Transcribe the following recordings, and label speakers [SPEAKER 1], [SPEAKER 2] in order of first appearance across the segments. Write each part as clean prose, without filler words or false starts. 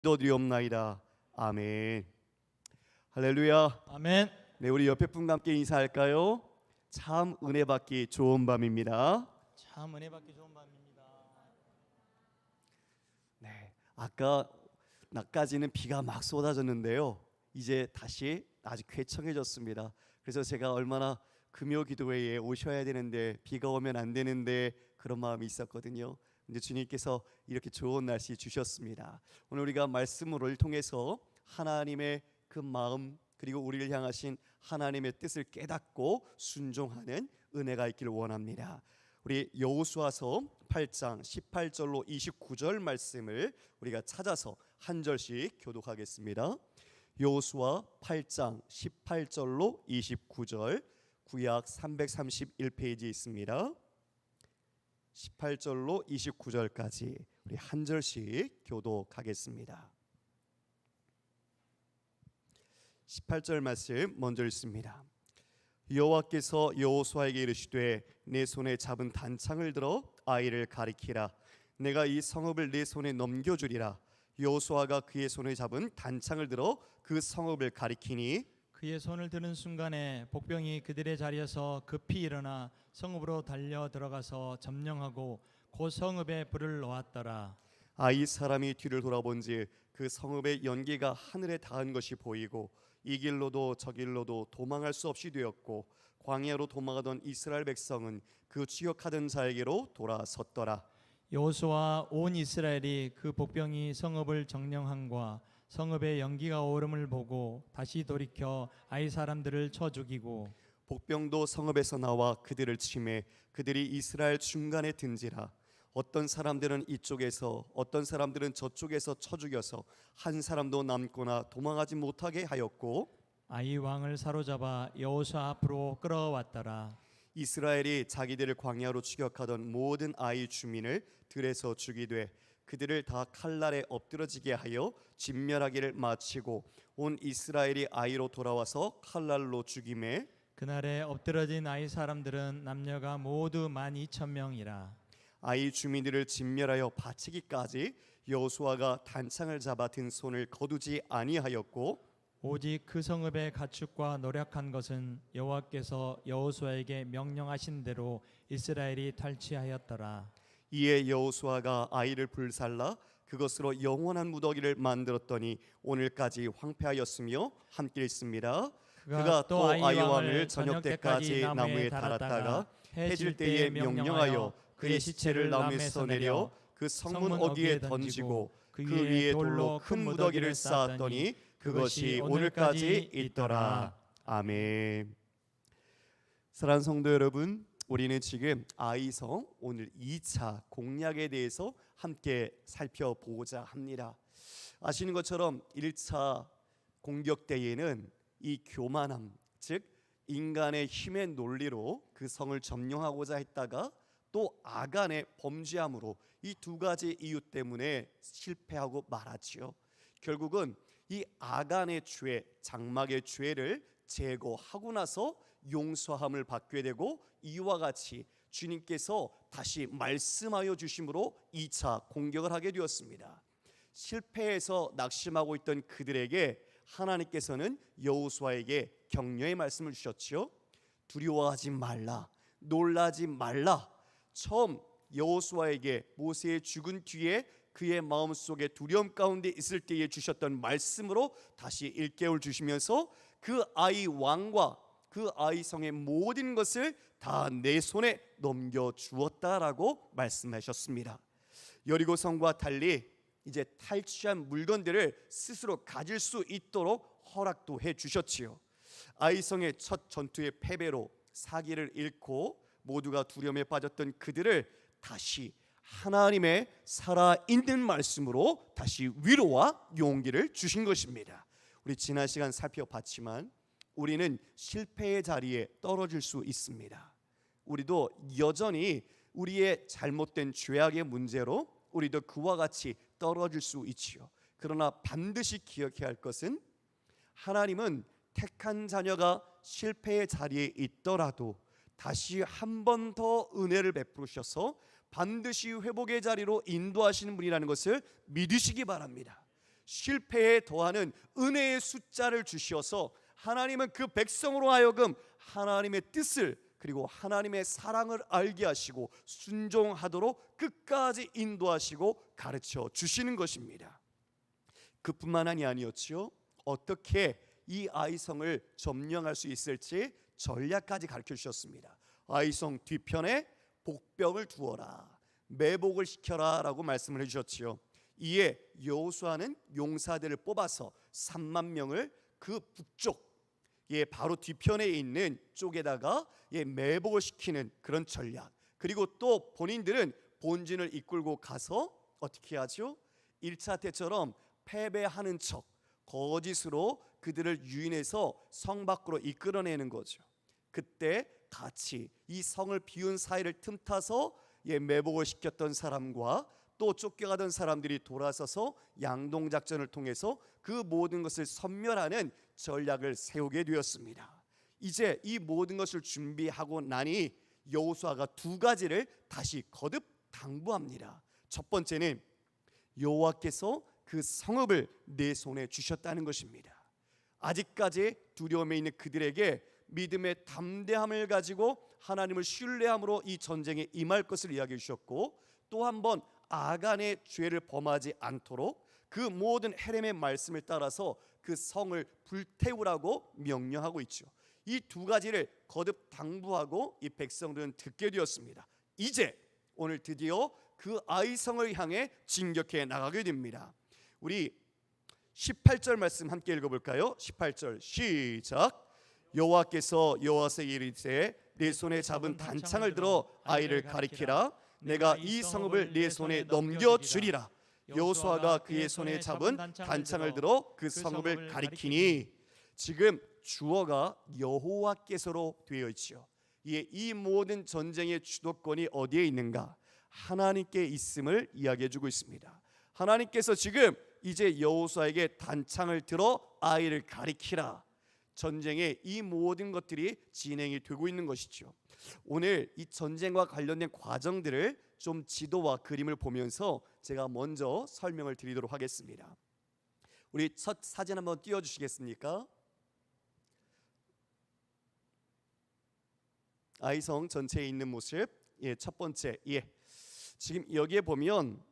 [SPEAKER 1] 기도드리옵나이다. 아멘. 할렐루야.
[SPEAKER 2] 아멘.
[SPEAKER 1] 네, 우리 옆에 분과 함께 인사할까요? 참 은혜 받기 좋은 밤입니다.
[SPEAKER 2] 참 은혜 받기 좋은 밤입니다.
[SPEAKER 1] 네, 아까 낮까지는 비가 막 쏟아졌는데요. 이제 다시 아주 쾌청해졌습니다. 그래서 제가 얼마나 금요 기도회에 오셔야 되는데 비가 오면 안 되는데 그런 마음이 있었거든요. 근데 주님께서 이렇게 좋은 날씨 주셨습니다. 오늘 우리가 말씀을 통해서 하나님의 그 마음 그리고 우리를 향하신 하나님의 뜻을 깨닫고 순종하는 은혜가 있기를 원합니다. 우리 여호수아서 8장 18절로 29절 말씀을 우리가 찾아서 한 절씩 교독하겠습니다. 여호수아 8장 18절로 29절, 구약 331페이지에 있습니다. 18절로 29절까지 우리 한 절씩 교독하겠습니다. 18절 말씀 먼저 읽습니다. 여호와께서 여호수아에게 이르시되 내 손에 잡은 단창을 들어 아이를 가리키라. 내가 이 성읍을 내 손에 넘겨주리라. 여호수아가 그의 손에 잡은 단창을 들어 그 성읍을 가리키니
[SPEAKER 2] 그의 손을 드는 순간에 복병이 그들의 자리에서 급히 일어나 성읍으로 달려 들어가서 점령하고 그 성읍에 불을 놓았더라.
[SPEAKER 1] 이 사람이 뒤를 돌아본즉 그 성읍의 연기가 하늘에 닿은 것이 보이고 이 길로도 저 길로도 도망할 수 없이 되었고 광야로 도망하던 이스라엘 백성은 그 추격하던 자에게로 돌아섰더라.
[SPEAKER 2] 여호수아와 온 이스라엘이 그 복병이 성읍을 점령함과 성읍의 연기가 오름을 보고 다시 돌이켜 아이 사람들을 쳐 죽이고
[SPEAKER 1] 복병도 성읍에서 나와 그들을 치매 그들이 이스라엘 중간에 든지라. 어떤 사람들은 이쪽에서 어떤 사람들은 저쪽에서 쳐 죽여서 한 사람도 남거나 도망하지 못하게 하였고
[SPEAKER 2] 아이 왕을 사로잡아 여호수아 앞으로 끌어왔더라.
[SPEAKER 1] 이스라엘이 자기들을 광야로 추격하던 모든 아이 주민을 들에서 죽이되 그들을 다 칼날에 엎드러지게 하여 진멸하기를 마치고 온 이스라엘이 아이로 돌아와서 칼날로 죽임에
[SPEAKER 2] 그날에 엎드러진 아이 사람들은 남녀가 모두 12,000명이라.
[SPEAKER 1] 아이 주민들을 진멸하여 바치기까지 여호수아가 단창을 잡아 든 손을 거두지 아니하였고
[SPEAKER 2] 오직 그 성읍의 가축과 노력한 것은 여호와께서 여호수아에게 명령하신 대로 이스라엘이 탈취하였더라.
[SPEAKER 1] 이에 여호수아가 아이를 불살라 그것으로 영원한 무더기를 만들었더니 오늘까지 황폐하였으며 함께 있습니다. 그가 또 아이 왕을 저녁 때까지 나무에 달았다가 해질 때에 명령하여 그의 시체를 나무에서 내려 그 성문 어귀에 던지고 그 위에 돌로 큰 무더기를 쌓았더니 그것이 오늘까지 있더라. 아멘. 사랑하는 성도 여러분, 우리는 지금 아이성 오늘 2차 공략에 대해서 함께 살펴보고자 합니다. 아시는 것처럼 1차 공격 때에는 이 교만함, 즉 인간의 힘의 논리로 그 성을 점령하고자 했다가 또 아간의 범죄함으로 이 두 가지 이유 때문에 실패하고 말았지요. 결국은 이 아간의 죄, 장막의 죄를 제거하고 나서 용서함을 받게 되고 이와 같이 주님께서 다시 말씀하여 주심으로 2차 공격을 하게 되었습니다. 실패해서 낙심하고 있던 그들에게 하나님께서는 여호수아에게 격려의 말씀을 주셨지요. 두려워하지 말라, 놀라지 말라. 처음 여호수아에게 모세의 죽은 뒤에 그의 마음속에 두려움 가운데 있을 때에 주셨던 말씀으로 다시 일깨워 주시면서 그 아이 왕과 그 아이 성의 모든 것을 다 내 손에 넘겨 주었다라고 말씀하셨습니다. 여리고 성과 달리 이제 탈취한 물건들을 스스로 가질 수 있도록 허락도 해 주셨지요. 아이 성의 첫 전투의 패배로 사기를 잃고 모두가 두려움에 빠졌던 그들을 다시 하나님의 살아있는 말씀으로 다시 위로와 용기를 주신 것입니다. 우리 지난 시간 살펴봤지만 우리는 실패의 자리에 떨어질 수 있습니다. 우리도 여전히 우리의 잘못된 죄악의 문제로 우리도 그와 같이 떨어질 수 있지요. 그러나 반드시 기억해야 할 것은 하나님은 택한 자녀가 실패의 자리에 있더라도 다시 한 번 더 은혜를 베푸셔서 반드시 회복의 자리로 인도하시는 분이라는 것을 믿으시기 바랍니다. 실패에 더하는 은혜의 숫자를 주시어서 하나님은 그 백성으로 하여금 하나님의 뜻을 그리고 하나님의 사랑을 알게 하시고 순종하도록 끝까지 인도하시고 가르쳐 주시는 것입니다. 그뿐만이 아니었지요. 어떻게 이 아이성을 점령할 수 있을지 전략까지 가르쳐 주셨습니다. 아이성 뒤편에 복병을 두어라, 매복을 시켜라 라고 말씀을 해주셨지요. 이에 여호수아는 용사들을 뽑아서 3만 명을 그 북쪽 바로 뒤편에 있는 쪽에다가 매복을 시키는 그런 전략, 그리고 또 본인들은 본진을 이끌고 가서 어떻게 하죠? 1차 때처럼 패배하는 척 거짓으로 그들을 유인해서 성 밖으로 이끌어내는 거죠. 그때 같이 이 성을 비운 사이를 틈타서 매복을 시켰던 사람과 또 쫓겨가던 사람들이 돌아서서 양동작전을 통해서 그 모든 것을 섬멸하는 전략을 세우게 되었습니다. 이제 이 모든 것을 준비하고 나니 여호수아가 두 가지를 다시 거듭 당부합니다. 첫 번째는 여호와께서 그 성읍을 내 손에 주셨다는 것입니다. 아직까지 두려움에 있는 그들에게 믿음의 담대함을 가지고 하나님을 신뢰함으로 이 전쟁에 임할 것을 이야기해 주셨고, 또 한 번 아간의 죄를 범하지 않도록 그 모든 헤렘의 말씀을 따라서 그 성을 불태우라고 명령하고 있죠. 이 두 가지를 거듭 당부하고 이 백성들은 듣게 되었습니다. 이제 오늘 드디어 그 아이성을 향해 진격해 나가게 됩니다. 우리 18절 말씀 함께 읽어볼까요? 18절 시작. 여호와께서 여호와에게 이르시되 내 손에 잡은 단창을 들어 아이를 가리키라. 내가 이 성읍을 내 손에 넘겨주리라. 여호수아가 그의 손에 잡은 단창을 들어 그 성읍을 가리키니, 지금 주어가 여호와께서로 되어 있지요. 이 모든 전쟁의 주도권이 어디에 있는가? 하나님께 있음을 이야기해주고 있습니다. 하나님께서 지금 이제 여호수아에게 단창을 들어 아이를 가리키라. 전쟁의 이 모든 것들이 진행이 되고 있는 것이죠. 오늘 이 전쟁과 관련된 과정들을 좀 지도와 그림을 보면서 제가 먼저 설명을 드리도록 하겠습니다. 우리 첫 사진 한번 띄워주시겠습니까? 아이성 전체에 있는 모습. 첫 번째. 지금 여기에 보면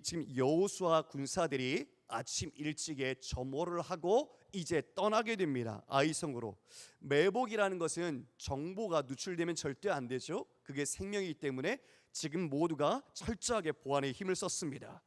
[SPEAKER 1] 지금 여호수아 군사들이 아침 일찍에 점호를 하고 이제 떠나게 됩니다. 아이성으로. 매복이라는 것은 정보가 누출되면 절대 안 되죠. 그게 생명이기 때문에 지금 모두가 철저하게 보안에 힘을 썼습니다.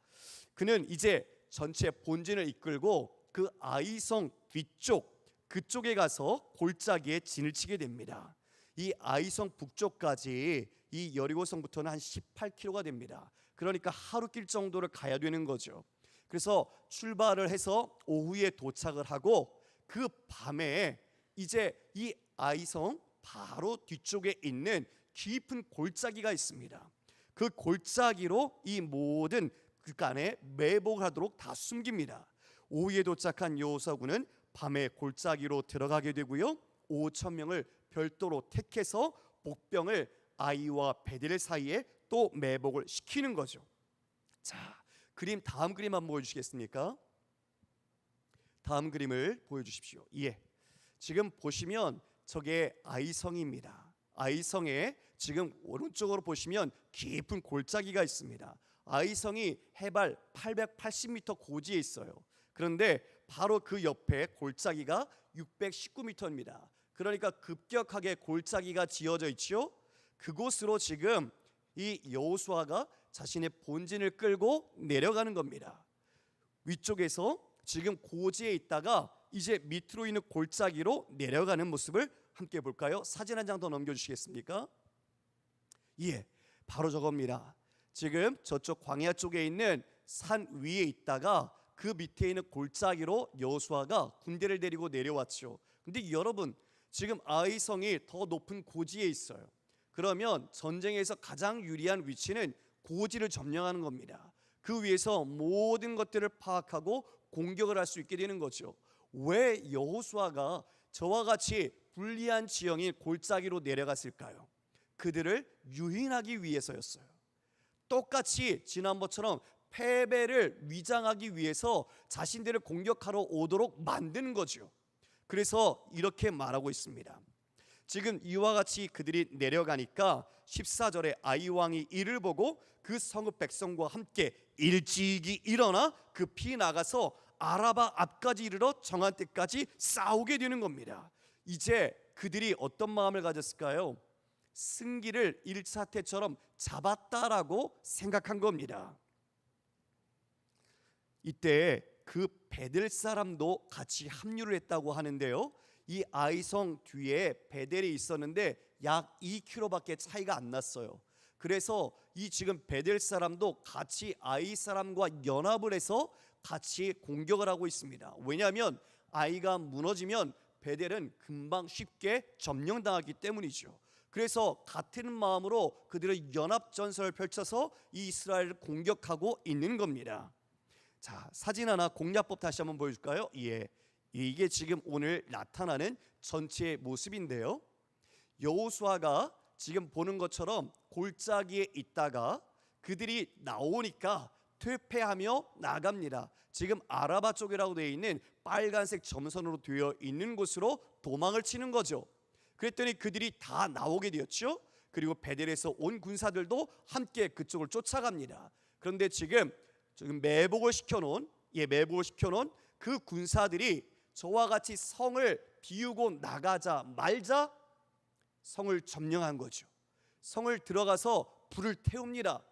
[SPEAKER 1] 그는 이제 전체 본진을 이끌고 그 아이성 뒤쪽 그쪽에 가서 골짜기에 진을 치게 됩니다. 이 아이성 북쪽까지 이 여리고성부터는 한 18km가 됩니다. 그러니까 하루길 정도를 가야 되는 거죠. 그래서 출발을 해서 오후에 도착을 하고 그 밤에 이제 이 아이성 바로 뒤쪽에 있는 깊은 골짜기가 있습니다. 그 골짜기로 이 모든 그간에 매복을 하도록 다 숨깁니다. 오후에 도착한 여호수아군은 밤에 골짜기로 들어가게 되고요. 5,000명을 별도로 택해서 복병을 아이와 베델 사이에 또 매복을 시키는 거죠. 자, 다음 그림 한번 보여주시겠습니까? 다음 그림을 보여주십시오. 지금 보시면 저게 아이성입니다. 아이성에 지금 오른쪽으로 보시면 깊은 골짜기가 있습니다. 아이성이 해발 880m 고지에 있어요. 그런데 바로 그 옆에 골짜기가 619m입니다. 그러니까 급격하게 골짜기가 지어져 있죠. 그곳으로 지금 이 여호수아가 자신의 본진을 끌고 내려가는 겁니다. 위쪽에서 지금 고지에 있다가 이제 밑으로 있는 골짜기로 내려가는 모습을 함께 볼까요? 사진 한 장 더 넘겨주시겠습니까? 바로 저겁니다. 지금 저쪽 광야 쪽에 있는 산 위에 있다가 그 밑에 있는 골짜기로 여호수아가 군대를 데리고 내려왔죠. 근데 여러분, 지금 아이성이 더 높은 고지에 있어요. 그러면 전쟁에서 가장 유리한 위치는 고지를 점령하는 겁니다. 그 위에서 모든 것들을 파악하고 공격을 할 수 있게 되는 거죠. 왜 여호수아가 저와 같이 불리한 지형인 골짜기로 내려갔을까요? 그들을 유인하기 위해서였어요. 똑같이 지난번처럼 패배를 위장하기 위해서 자신들을 공격하러 오도록 만드는 거죠. 그래서 이렇게 말하고 있습니다. 지금 이와 같이 그들이 내려가니까 14절에 아이 왕이 이를 보고 그 성읍 백성과 함께 일찍이 일어나 급히 나가서 아라바 앞까지 이르러 정한 때까지 싸우게 되는 겁니다. 이제 그들이 어떤 마음을 가졌을까요? 승기를 1차 때처럼 잡았다라고 생각한 겁니다. 이때 그 베델 사람도 같이 합류를 했다고 하는데요. 이 아이성 뒤에 베델이 있었는데 약 2km밖에 차이가 안 났어요. 그래서 이 지금 베델 사람도 같이 아이 사람과 연합을 해서 같이 공격을 하고 있습니다. 왜냐하면 아이가 무너지면 베델은 금방 쉽게 점령당하기 때문이죠. 그래서 같은 마음으로 그들의 연합 전선을 펼쳐서 이 이스라엘을 공격하고 있는 겁니다. 자, 사진 하나 공략법 다시 한번 보여줄까요? 예, 이게 지금 오늘 나타나는 전체의 모습인데요. 여호수아가 지금 보는 것처럼 골짜기에 있다가 그들이 나오니까 퇴폐하며 나갑니다. 지금 아라바 쪽이라고 되어 있는 빨간색 점선으로 되어 있는 곳으로 도망을 치는 거죠. 그랬더니 그들이 다 나오게 되었죠. 그리고 베델에서 온 군사들도 함께 그쪽을 쫓아갑니다. 그런데 지금 매복을 시켜놓은 그 군사들이 저와 같이 성을 비우고 나가자 말자 성을 점령한 거죠. 성을 들어가서 불을 태웁니다.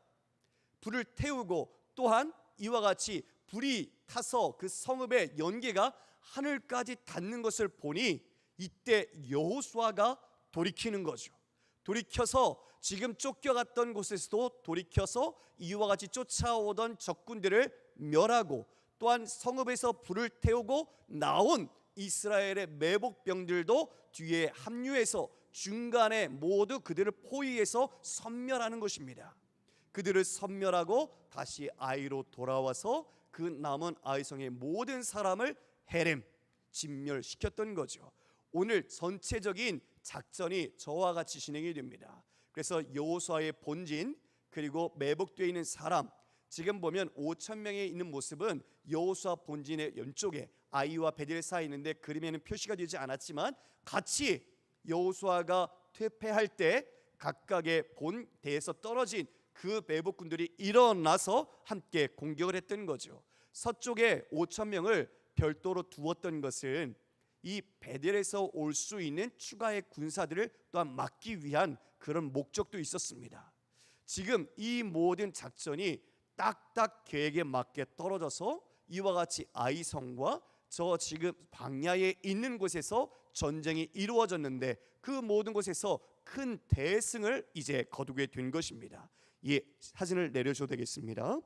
[SPEAKER 1] 불을 태우고 또한 이와 같이 불이 타서 그 성읍의 연기가 하늘까지 닿는 것을 보니 이때 여호수아가 돌이키는 거죠. 돌이켜서 지금 쫓겨갔던 곳에서도 돌이켜서 이와 같이 쫓아오던 적군들을 멸하고 또한 성읍에서 불을 태우고 나온 이스라엘의 매복병들도 뒤에 합류해서 중간에 모두 그들을 포위해서 섬멸하는 것입니다. 그들을 섬멸하고 다시 아이로 돌아와서 그 남은 아이성의 모든 사람을 헤렘 진멸시켰던 거죠. 오늘 전체적인 작전이 저와 같이 진행이 됩니다. 그래서 여호수아의 본진 그리고 매복되어 있는 사람, 지금 보면 5천 명에 있는 모습은 여호수아 본진의 왼쪽에 아이와 베델 사이에 있는데 그림에는 표시가 되지 않았지만 같이 여호수아가 퇴폐할 때 각각의 본대에서 떨어진 그 매복군들이 일어나서 함께 공격을 했던 거죠. 서쪽에 5천 명을 별도로 두었던 것은 이 베델에서 올 수 있는 추가의 군사들을 또한 막기 위한 그런 목적도 있었습니다. 지금 이 모든 작전이 딱딱 계획에 맞게 떨어져서 이와 같이 아이성과 저 지금 광야에 있는 곳에서 전쟁이 이루어졌는데 그 모든 곳에서 큰 대승을 이제 거두게 된 것입니다. 예, 사진을 내려줘도 되겠습니다.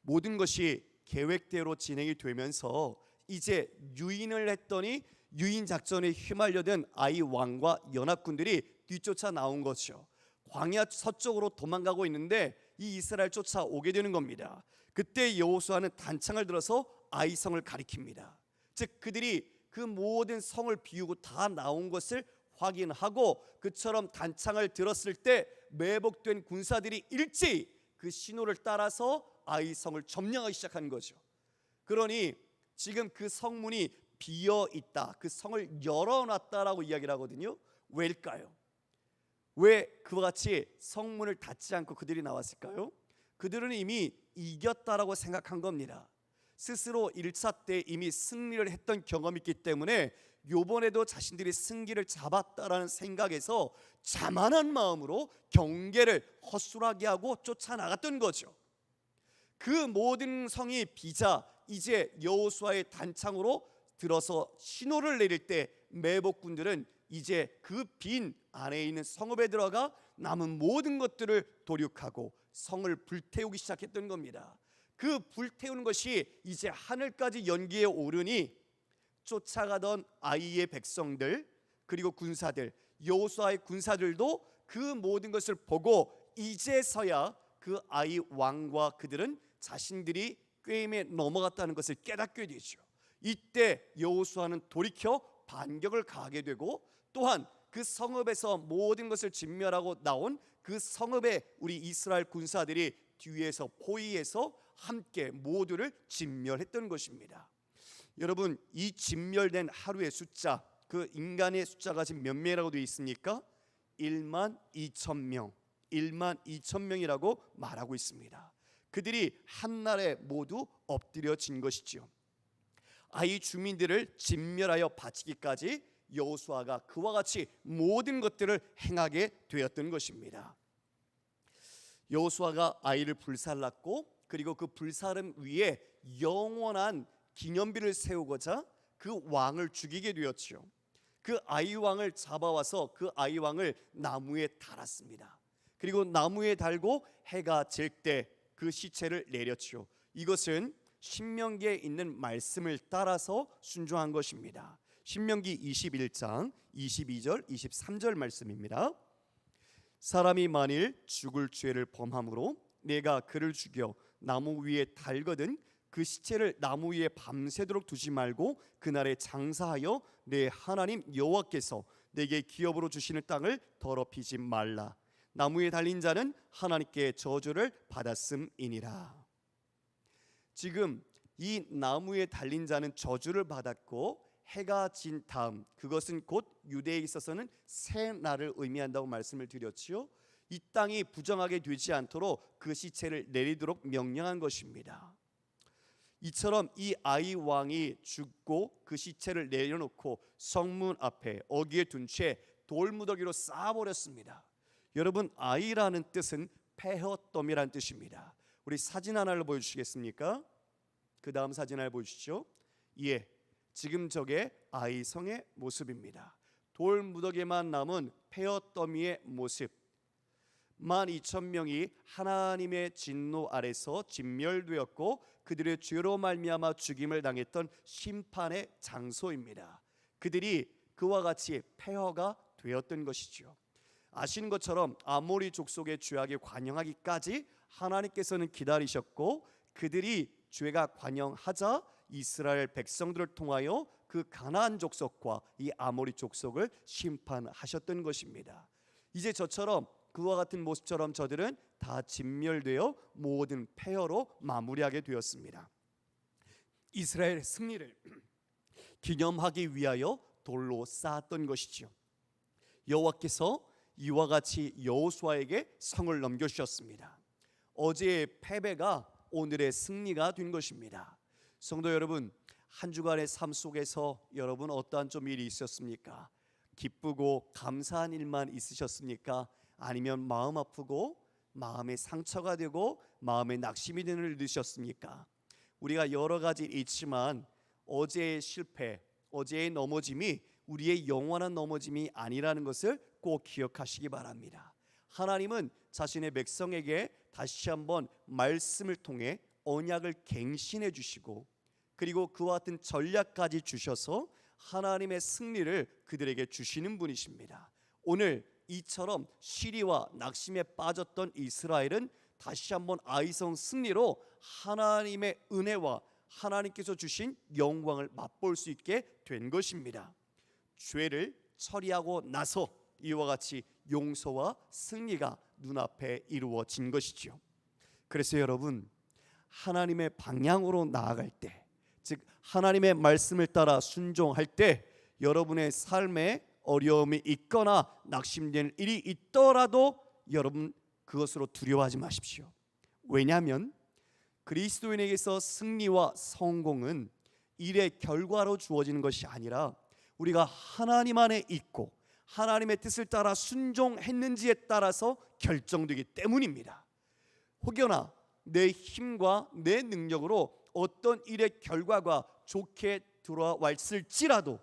[SPEAKER 1] 모든 것이 계획대로 진행이 되면서 이제 유인을 했더니 유인 작전에 휘말려든 아이 왕과 연합군들이 뒤쫓아 나온 것이죠. 광야 서쪽으로 도망가고 있는데 이 이스라엘 쫓아오게 되는 겁니다. 그때 여호수아는 단창을 들어서 아이성을 가리킵니다. 즉 그들이 그 모든 성을 비우고 다 나온 것을 확인하고 그처럼 단창을 들었을 때 매복된 군사들이 일제히 그 신호를 따라서 아이성을 점령하기 시작한 거죠. 그러니 지금 그 성문이 비어 있다, 그 성을 열어놨다라고 이야기를 하거든요. 왜일까요? 왜 그와 같이 성문을 닫지 않고 그들이 나왔을까요? 그들은 이미 이겼다라고 생각한 겁니다. 스스로 1차 때 이미 승리를 했던 경험이 있기 때문에 요번에도 자신들이 승기를 잡았다라는 생각에서 자만한 마음으로 경계를 허술하게 하고 쫓아나갔던 거죠. 그 모든 성이 비자 이제 여호수아의 단창으로 들어서 신호를 내릴 때 매복군들은 이제 그 빈 안에 있는 성읍에 들어가 남은 모든 것들을 도륙하고 성을 불태우기 시작했던 겁니다. 그 불태우는 것이 이제 하늘까지 연기에 오르니 쫓아가던 아이의 백성들 그리고 군사들 여호수아의 군사들도 그 모든 것을 보고 이제서야 그 아이 왕과 그들은 자신들이 꾀임에 넘어갔다는 것을 깨닫게 되죠. 이때 여호수아는 돌이켜 반격을 가하게 되고 또한 그 성읍에서 모든 것을 진멸하고 나온 그 성읍에 우리 이스라엘 군사들이 뒤에서 포위해서 함께 모두를 진멸했던 것입니다. 여러분, 이 진멸된 하루의 숫자, 그 인간의 숫자가 지금 몇 명이라고 되어 있습니까? 1만 2천 명, 1만 2천 명이라고 말하고 있습니다. 그들이 한날에 모두 엎드려진 것이지요. 아이 주민들을 진멸하여 바치기까지 여호수아가 그와 같이 모든 것들을 행하게 되었던 것입니다. 여호수아가 아이를 불살랐고, 그리고 그 불사름 위에 영원한 기념비를 세우고자 그 왕을 죽이게 되었죠. 그 아이 왕을 잡아와서 그 아이 왕을 나무에 달았습니다. 그리고 나무에 달고 해가 질 때 그 시체를 내렸죠. 이것은 신명기에 있는 말씀을 따라서 순종한 것입니다. 신명기 21장 22절 23절 말씀입니다. 사람이 만일 죽을 죄를 범함으로 내가 그를 죽여 나무 위에 달거든 그 시체를 나무 위에 밤새도록 두지 말고 그날에 장사하여 내 하나님 여호와께서 내게 기업으로 주시는 땅을 더럽히지 말라. 나무에 달린 자는 하나님께 저주를 받았음이니라. 지금 이 나무에 달린 자는 저주를 받았고, 해가 진 다음, 그것은 곧 유대에 있어서는 새 날을 의미한다고 말씀을 드렸지요. 이 땅이 부정하게 되지 않도록 그 시체를 내리도록 명령한 것입니다. 이처럼 이 아이 왕이 죽고 그 시체를 내려놓고 성문 앞에 어귀에 둔 채 돌무더기로 쌓아버렸습니다. 여러분, 아이라는 뜻은 폐허덤이라는 뜻입니다. 우리 사진 하나를 보여주시겠습니까? 그 다음 사진 하나 보여주시죠. 예, 지금 저게 아이성의 모습입니다. 돌무더기만 남은 폐허더미의 모습. 12,000명이 하나님의 진노 아래서 진멸되었고 그들의 죄로 말미암아 죽임을 당했던 심판의 장소입니다. 그들이 그와 같이 폐허가 되었던 것이죠. 아시는 것처럼 아모리 족속의 죄악에 관영하기까지 하나님께서는 기다리셨고, 그들이 죄가 관영하자 이스라엘 백성들을 통하여 그 가나안 족속과 이 아모리 족속을 심판하셨던 것입니다. 이제 저처럼 그와 같은 모습처럼 저들은 다 진멸되어 모든 폐허로 마무리하게 되었습니다. 이스라엘의 승리를 기념하기 위하여 돌로 쌓았던 것이지요. 여호와께서 이와 같이 여호수아에게 성을 넘겨주셨습니다. 어제의 패배가 오늘의 승리가 된 것입니다. 성도 여러분, 한 주간의 삶 속에서 여러분 어떠한 좀 일이 있었습니까? 기쁘고 감사한 일만 있으셨습니까? 아니면 마음 아프고 마음에 상처가 되고 마음에 낙심이 되는 일 드셨습니까? 우리가 여러 가지 있지만 어제의 실패, 어제의 넘어짐이 우리의 영원한 넘어짐이 아니라는 것을 꼭 기억하시기 바랍니다. 하나님은 자신의 백성에게 다시 한번 말씀을 통해 언약을 갱신해 주시고, 그리고 그와 같은 전략까지 주셔서 하나님의 승리를 그들에게 주시는 분이십니다. 오늘 이처럼 시리와 낙심에 빠졌던 이스라엘은 다시 한번 아이성 승리로 하나님의 은혜와 하나님께서 주신 영광을 맛볼 수 있게 된 것입니다. 죄를 처리하고 나서 이와 같이 용서와 승리가 눈앞에 이루어진 것이지요. 그래서 여러분, 하나님의 방향으로 나아갈 때, 즉 하나님의 말씀을 따라 순종할 때 여러분의 삶에 어려움이 있거나 낙심되는 일이 있더라도 여러분 그것으로 두려워하지 마십시오. 왜냐하면 그리스도인에게서 승리와 성공은 일의 결과로 주어지는 것이 아니라 우리가 하나님 안에 있고 하나님의 뜻을 따라 순종했는지에 따라서 결정되기 때문입니다. 혹여나 내 힘과 내 능력으로 어떤 일의 결과가 좋게 들어왔을지라도,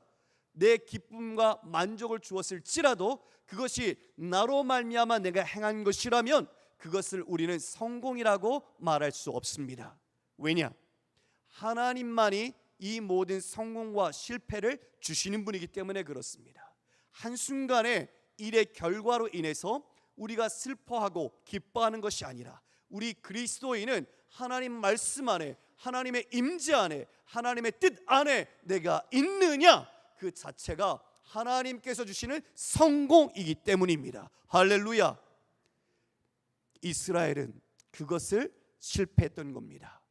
[SPEAKER 1] 내 기쁨과 만족을 주었을지라도 그것이 나로 말미암아 내가 행한 것이라면 그것을 우리는 성공이라고 말할 수 없습니다. 왜냐? 하나님만이 이 모든 성공과 실패를 주시는 분이기 때문에 그렇습니다. 한순간에 일의 결과로 인해서 우리가 슬퍼하고 기뻐하는 것이 아니라 우리 그리스도인은 하나님 말씀 안에, 하나님의 임재 안에, 하나님의 뜻 안에 내가 있느냐, 그 자체가 하나님께서 주시는 성공이기 때문입니다. 할렐루야. 이스라엘은 그것을 실패했던 겁니다.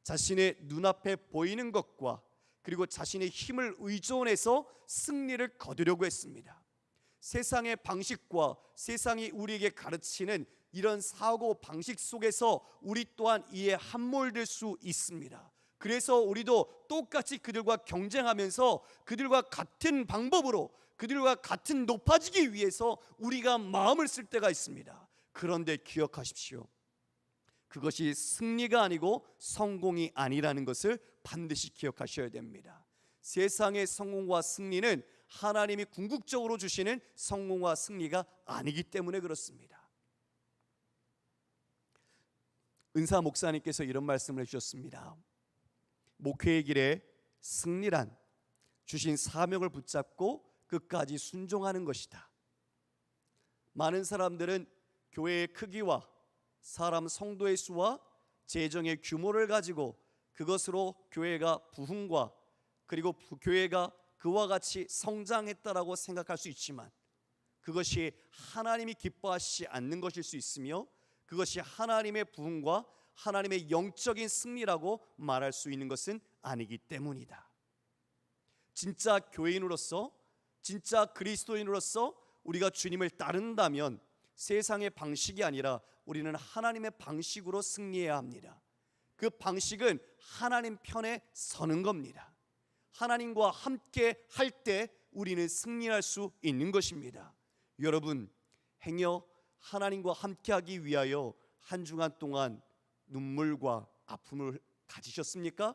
[SPEAKER 1] 자신의 눈앞에 보이는 것과 그리고 자신의 힘을 의존해서 승리를 거두려고 했습니다. 세상의 방식과 세상이 우리에게 가르치는 이런 사고 방식 속에서 우리 또한 이에 함몰될 수 있습니다. 그래서 우리도 똑같이 그들과 경쟁하면서 그들과 같은 방법으로 그들과 같은 높아지기 위해서 우리가 마음을 쓸 때가 있습니다. 그런데 기억하십시오. 그것이 승리가 아니고 성공이 아니라는 것을 반드시 기억하셔야 됩니다. 세상의 성공과 승리는 하나님이 궁극적으로 주시는 성공과 승리가 아니기 때문에 그렇습니다. 은사 목사님께서 이런 말씀을 해주셨습니다. 목회의 길에 승리란 주신 사명을 붙잡고 끝까지 순종하는 것이다. 많은 사람들은 교회의 크기와 사람 성도의 수와 재정의 규모를 가지고 그것으로 교회가 부흥과 그리고 교회가 그와 같이 성장했다라고 생각할 수 있지만 그것이 하나님이 기뻐하시지 않는 것일 수 있으며 그것이 하나님의 부흥과 하나님의 영적인 승리라고 말할 수 있는 것은 아니기 때문이다. 진짜 교인으로서 진짜 그리스도인으로서 우리가 주님을 따른다면 세상의 방식이 아니라 우리는 하나님의 방식으로 승리해야 합니다. 그 방식은 하나님 편에 서는 겁니다. 하나님과 함께 할 때 우리는 승리할 수 있는 것입니다. 여러분, 행여 하나님과 함께하기 위하여 한 주간 동안 눈물과 아픔을 가지셨습니까?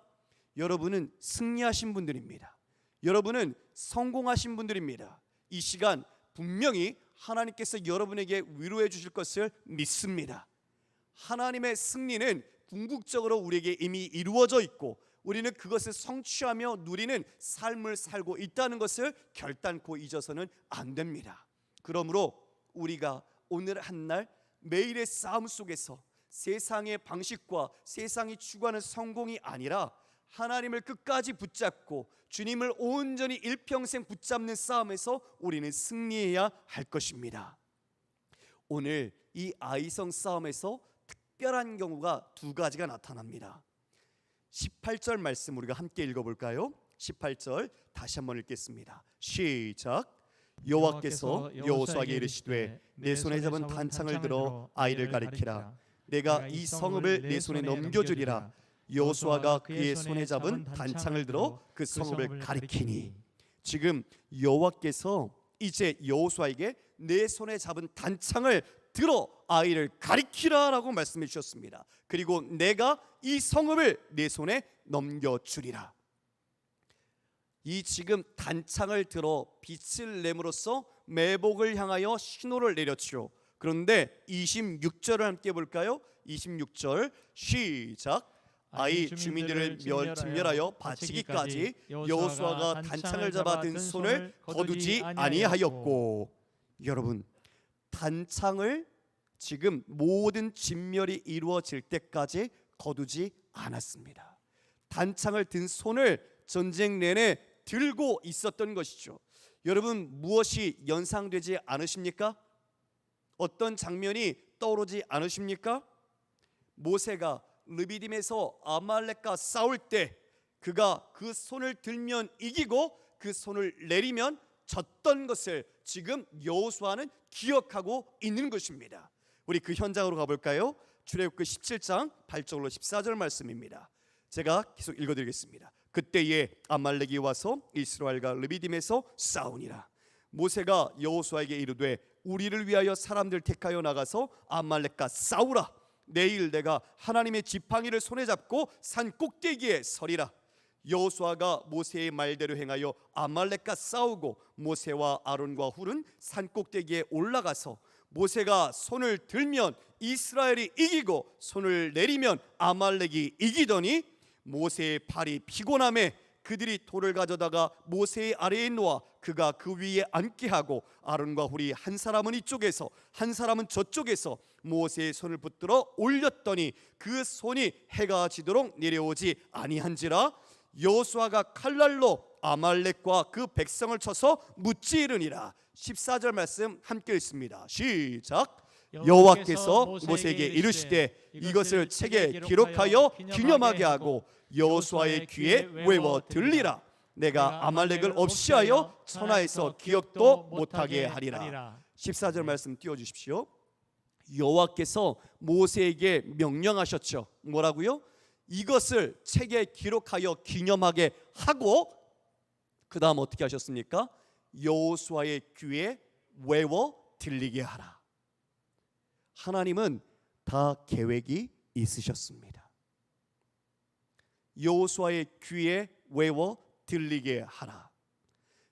[SPEAKER 1] 여러분은 승리하신 분들입니다. 여러분은 성공하신 분들입니다. 이 시간 분명히 하나님께서 여러분에게 위로해 주실 것을 믿습니다. 하나님의 승리는 궁극적으로 우리에게 이미 이루어져 있고 우리는 그것을 성취하며 누리는 삶을 살고 있다는 것을 결단코 잊어서는 안 됩니다. 그러므로 우리가 오늘 한날 매일의 싸움 속에서 세상의 방식과 세상이 추구하는 성공이 아니라 하나님을 끝까지 붙잡고 주님을 온전히 일평생 붙잡는 싸움에서 우리는 승리해야 할 것입니다. 오늘 이 아이성 싸움에서 특별한 경우가 두 가지가 나타납니다. 18절 말씀 우리가 함께 읽어볼까요? 18절 다시 한번 읽겠습니다. 시작. 여호와께서 여호수아에게 이르시되 내 손에 잡은 단창을 들어 아이를 가리키라. 내가 이 성읍을 내 손에 넘겨주리라. 여호수아가 그의 손에 잡은 단창을 들어 그 성읍을 가리키니. 지금 여호와께서 이제 여호수아에게 내 손에 잡은 단창을 들어 아이를 가리키라라고 말씀해 주셨습니다. 그리고 내가 이 성읍을 내 손에 넘겨주리라. 이 지금 단창을 들어 빛을 내므로써 매복을 향하여 신호를 내렸죠. 그런데 26절을 함께 볼까요? 26절 시작. 아이 주민들을 진멸하여 바치기까지 여호수아가 단창을 잡아 든 손을 거두지 아니하였고. 여러분, 단창을 지금 모든 진멸이 이루어질 때까지 거두지 않았습니다. 단창을 든 손을 전쟁 내내 들고 있었던 것이죠. 여러분, 무엇이 연상되지 않으십니까? 어떤 장면이 떠오르지 않으십니까? 모세가 르비딤에서 아말렉과 싸울 때 그가 그 손을 들면 이기고 그 손을 내리면 졌던 것을 지금 여호수아는 기억하고 있는 것입니다. 우리 그 현장으로 가볼까요? 출애굽기 17장 8절로 14절 말씀입니다. 제가 계속 읽어드리겠습니다. 그때에 아말렉이 와서 이스라엘과 르비딤에서 싸우니라. 모세가 여호수아에게 이르되 우리를 위하여 사람들 택하여 나가서 아말렉과 싸우라. 내일 내가 하나님의 지팡이를 손에 잡고 산 꼭대기에 서리라. 여호수아가 모세의 말대로 행하여 아말렉과 싸우고 모세와 아론과 훌은 산 꼭대기에 올라가서 모세가 손을 들면 이스라엘이 이기고 손을 내리면 아말렉이 이기더니 모세의 팔이 피곤함에 그들이 돌을 가져다가 모세의 아래에 놓아 그가 그 위에 앉게 하고 아론과 훌이 한 사람은 이쪽에서 한 사람은 저쪽에서 모세의 손을 붙들어 올렸더니 그 손이 해가 지도록 내려오지 아니한지라. 여호수아가 칼날로 아말렉과 그 백성을 쳐서 무찌르니라. 14절 말씀 함께 읽습니다. 시작. 여호와께서 모세에게 이르시되 이것을 책에 기록하여 기념하게 하고 여호수아의 귀에 외워 들리라. 내가 아말렉을 없이하여 천하에서 기억도 못하게 하리라. 14절 말씀 띄워주십시오. 여호와께서 모세에게 명령하셨죠. 뭐라고요? 이것을 책에 기록하여 기념하게 하고 그 다음 어떻게 하셨습니까? 여호수아의 귀에 외워 들리게 하라. 하나님은 다 계획이 있으셨습니다. 여호수아의 귀에 외워 들리게 하라.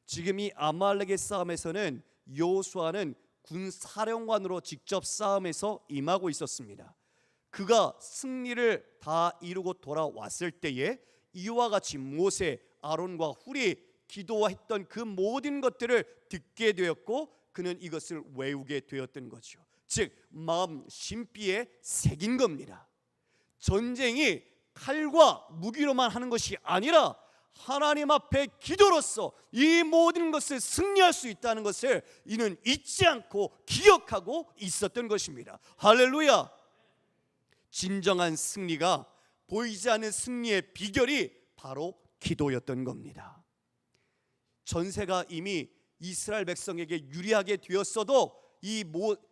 [SPEAKER 1] 지금 이 아말렉의 싸움에서는 여호수아는 군사령관으로 직접 싸움에서 임하고 있었습니다. 그가 승리를 다 이루고 돌아왔을 때에 이와 같이 모세, 아론과 훌이 기도했던 그 모든 것들을 듣게 되었고 그는 이것을 외우게 되었던 거죠. 즉 마음 심비에 새긴 겁니다. 전쟁이 칼과 무기로만 하는 것이 아니라 하나님 앞에 기도로서 이 모든 것을 승리할 수 있다는 것을 이는 잊지 않고 기억하고 있었던 것입니다. 할렐루야. 진정한 승리가 보이지 않는 승리의 비결이 바로 기도였던 겁니다. 전세가 이미 이스라엘 백성에게 유리하게 되었어도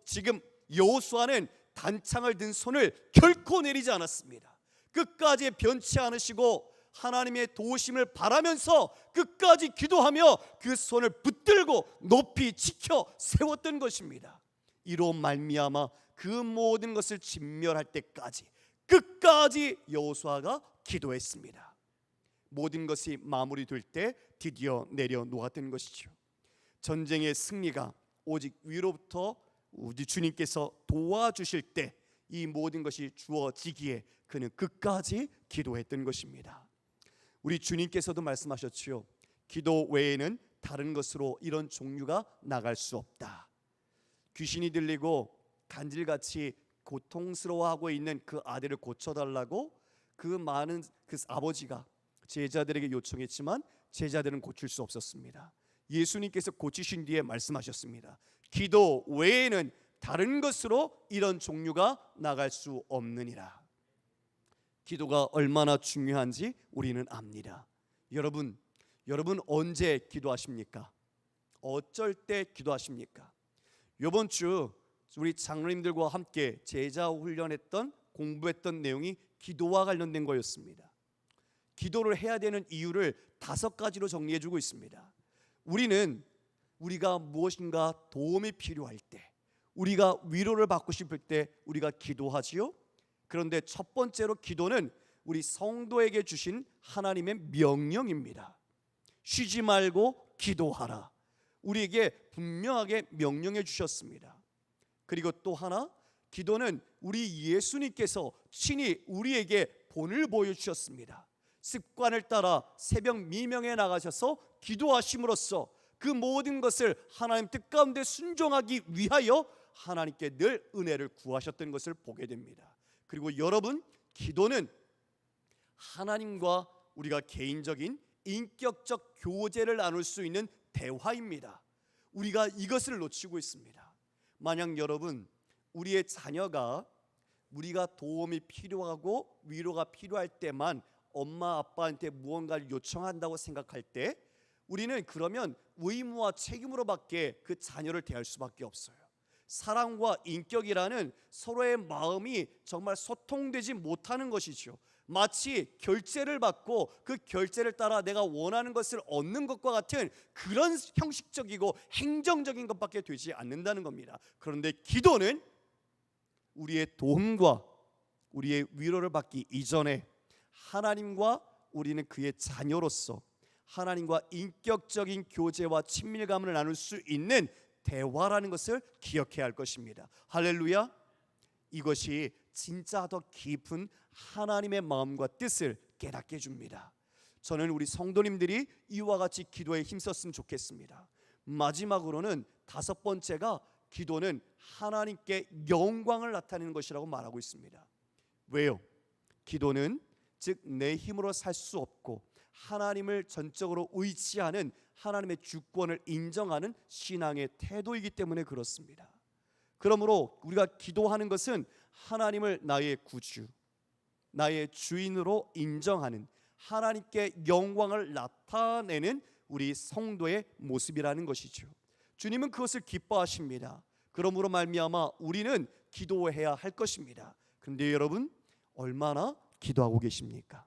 [SPEAKER 1] 지금 여호수아는 단창을 든 손을 결코 내리지 않았습니다. 끝까지 변치 않으시고 하나님의 도우심을 바라면서 끝까지 기도하며 그 손을 붙들고 높이 지켜 세웠던 것입니다. 이로 말미암아 그 모든 것을 진멸할 때까지 끝까지 여호수아가 기도했습니다. 모든 것이 마무리될 때 드디어 내려놓았던 것이죠. 전쟁의 승리가 오직 위로부터 우리 주님께서 도와주실 때 이 모든 것이 주어지기에 그는 끝까지 기도했던 것입니다. 우리 주님께서도 말씀하셨지요. 기도 외에는 다른 것으로 이런 종류가 나갈 수 없다. 귀신이 들리고 간질같이 고통스러워하고 있는 그 아들을 고쳐달라고 그 많은 그 아버지가 제자들에게 요청했지만 제자들은 고칠 수 없었습니다. 예수님께서 고치신 뒤에 말씀하셨습니다. 기도 외에는 다른 것으로 이런 종류가 나갈 수 없느니라. 기도가 얼마나 중요한지 우리는 압니다. 여러분 언제 기도하십니까? 어쩔 때 기도하십니까? 이번 주 우리 장로님들과 함께 제자 훈련했던 공부했던 내용이 기도와 관련된 거였습니다. 기도를 해야 되는 이유를 5가지로 정리해주고 있습니다. 우리가 무엇인가 도움이 필요할 때, 우리가 위로를 받고 싶을 때 우리가 기도하지요. 그런데 첫 번째로 기도는 우리 성도에게 주신 하나님의 명령입니다. 쉬지 말고 기도하라. 우리에게 분명하게 명령해 주셨습니다. 그리고 또 하나, 기도는 우리 예수님께서 친히 우리에게 본을 보여주셨습니다. 습관을 따라 새벽 미명에 나가셔서 기도하심으로써 그 모든 것을 하나님 뜻 가운데 순종하기 위하여 하나님께 늘 은혜를 구하셨던 것을 보게 됩니다. 그리고 여러분, 기도는 하나님과 우리가 개인적인 인격적 교제를 나눌 수 있는 대화입니다. 우리가 이것을 놓치고 있습니다. 만약 여러분, 우리의 자녀가 우리가 도움이 필요하고 위로가 필요할 때만 엄마 아빠한테 무언가를 요청한다고 생각할 때 우리는 그러면 의무와 책임으로밖에 그 자녀를 대할 수밖에 없어요. 사랑과 인격이라는 서로의 마음이 정말 소통되지 못하는 것이죠. 마치 결제를 받고 그 결제를 따라 내가 원하는 것을 얻는 것과 같은 그런 형식적이고 행정적인 것밖에 되지 않는다는 겁니다. 그런데 기도는 우리의 도움과 우리의 위로를 받기 이전에 하나님과 우리는 그의 자녀로서 하나님과 인격적인 교제와 친밀감을 나눌 수 있는 대화라는 것을 기억해야 할 것입니다. 할렐루야. 이것이 진짜 더 깊은 하나님의 마음과 뜻을 깨닫게 해줍니다. 저는 우리 성도님들이 이와 같이 기도에 힘썼으면 좋겠습니다. 마지막으로는 5번째가 기도는 하나님께 영광을 나타내는 것이라고 말하고 있습니다. 왜요? 기도는 즉 내 힘으로 살 수 없고 하나님을 전적으로 의지하는 하나님의 주권을 인정하는 신앙의 태도이기 때문에 그렇습니다. 그러므로 우리가 기도하는 것은 하나님을 나의 구주, 나의 주인으로 인정하는, 하나님께 영광을 나타내는 우리 성도의 모습이라는 것이죠. 주님은 그것을 기뻐하십니다. 그러므로 말미암아 우리는 기도해야 할 것입니다. 그런데 여러분, 얼마나 기도하고 계십니까?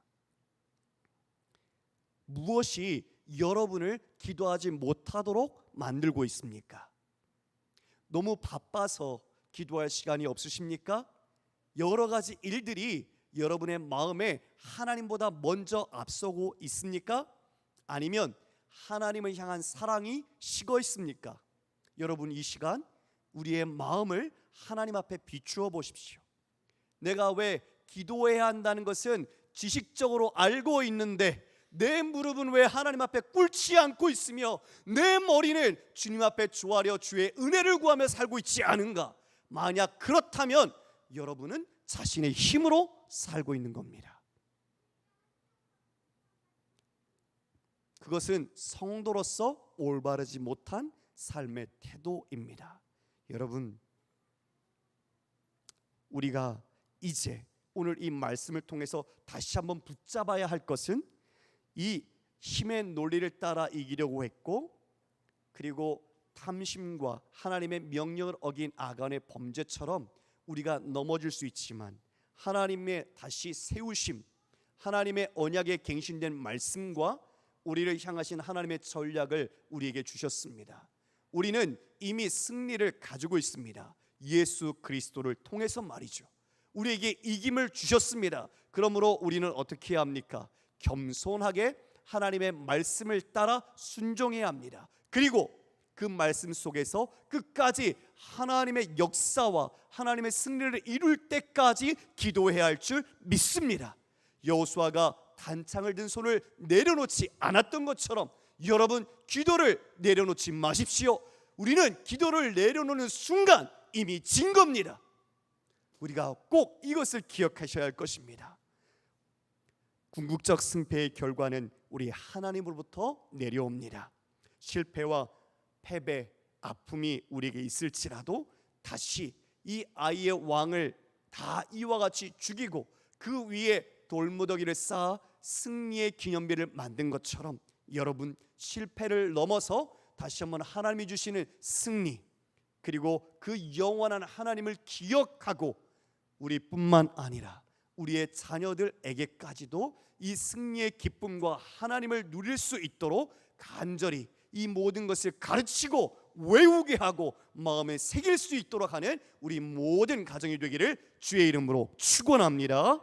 [SPEAKER 1] 무엇이 여러분을 기도하지 못하도록 만들고 있습니까? 너무 바빠서 기도할 시간이 없으십니까? 여러 가지 일들이 여러분의 마음에 하나님보다 먼저 앞서고 있습니까? 아니면 하나님을 향한 사랑이 식어 있습니까? 여러분, 이 시간 우리의 마음을 하나님 앞에 비추어 보십시오. 내가 왜 기도해야 한다는 것은 지식적으로 알고 있는데 내 무릎은 왜 하나님 앞에 꿇지 않고 있으며 내 머리는 주님 앞에 조아려 주의 은혜를 구하며 살고 있지 않은가? 만약 그렇다면 여러분은 자신의 힘으로 살고 있는 겁니다. 그것은 성도로서 올바르지 못한 삶의 태도입니다. 여러분, 우리가 이제 오늘 이 말씀을 통해서 다시 한번 붙잡아야 할 것은 이 힘의 논리를 따라 이기려고 했고, 그리고 탐심과 하나님의 명령을 어긴 아간의 범죄처럼 우리가 넘어질 수 있지만 하나님의 다시 세우심, 하나님의 언약에 갱신된 말씀과 우리를 향하신 하나님의 전략을 우리에게 주셨습니다. 우리는 이미 승리를 가지고 있습니다. 예수 그리스도를 통해서 말이죠. 우리에게 이김을 주셨습니다. 그러므로 우리는 어떻게 해야 합니까? 겸손하게 하나님의 말씀을 따라 순종해야 합니다. 그리고 그 말씀 속에서 끝까지 하나님의 역사와 하나님의 승리를 이룰 때까지 기도해야 할 줄 믿습니다. 여호수아가 단창을 든 손을 내려놓지 않았던 것처럼 여러분, 기도를 내려놓지 마십시오. 우리는 기도를 내려놓는 순간 이미 진 겁니다. 우리가 꼭 이것을 기억하셔야 할 것입니다. 궁극적 승패의 결과는 우리 하나님으로부터 내려옵니다. 실패와 패배, 아픔이 우리에게 있을지라도 다시 이 아이의 왕을 다 이와 같이 죽이고 그 위에 돌무더기를 쌓아 승리의 기념비를 만든 것처럼 여러분, 실패를 넘어서 다시 한번 하나님이 주시는 승리, 그리고 그 영원한 하나님을 기억하고 우리뿐만 아니라 우리의 자녀들에게까지도 이 승리의 기쁨과 하나님을 누릴 수 있도록 간절히 이 모든 것을 가르치고 외우게 하고 마음에 새길 수 있도록 하는 우리 모든 가정이 되기를 주의 이름으로 축원합니다.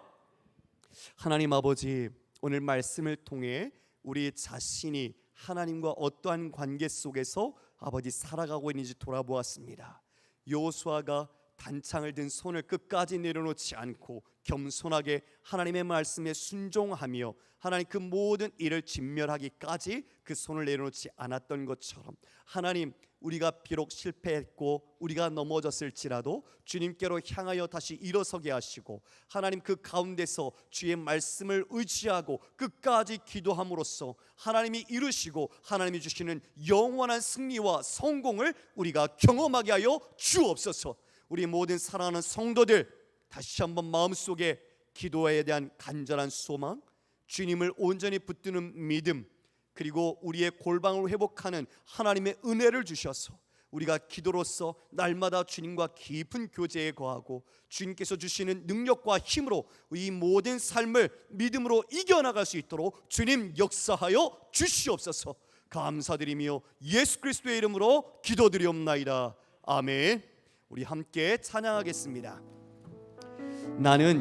[SPEAKER 1] 하나님 아버지, 오늘 말씀을 통해 우리 자신이 하나님과 어떠한 관계 속에서 아버지 살아가고 있는지 돌아보았습니다. 여호수아가 단창을 든 손을 끝까지 내려놓지 않고 겸손하게 하나님의 말씀에 순종하며 하나님 그 모든 일을 진멸하기까지 그 손을 내려놓지 않았던 것처럼 하나님, 우리가 비록 실패했고 우리가 넘어졌을지라도 주님께로 향하여 다시 일어서게 하시고 하나님 그 가운데서 주의 말씀을 의지하고 끝까지 기도함으로써 하나님이 이루시고 하나님이 주시는 영원한 승리와 성공을 우리가 경험하게 하여 주옵소서. 우리 모든 사랑하는 성도들, 다시 한번 마음속에 기도에 대한 간절한 소망, 주님을 온전히 붙드는 믿음, 그리고 우리의 골방을 회복하는 하나님의 은혜를 주셔서 우리가 기도로서 날마다 주님과 깊은 교제에 거하고 주님께서 주시는 능력과 힘으로 이 모든 삶을 믿음으로 이겨나갈 수 있도록 주님 역사하여 주시옵소서. 감사드리며 예수 그리스도의 이름으로 기도드리옵나이다. 아멘. 우리 함께 찬양하겠습니다. 나는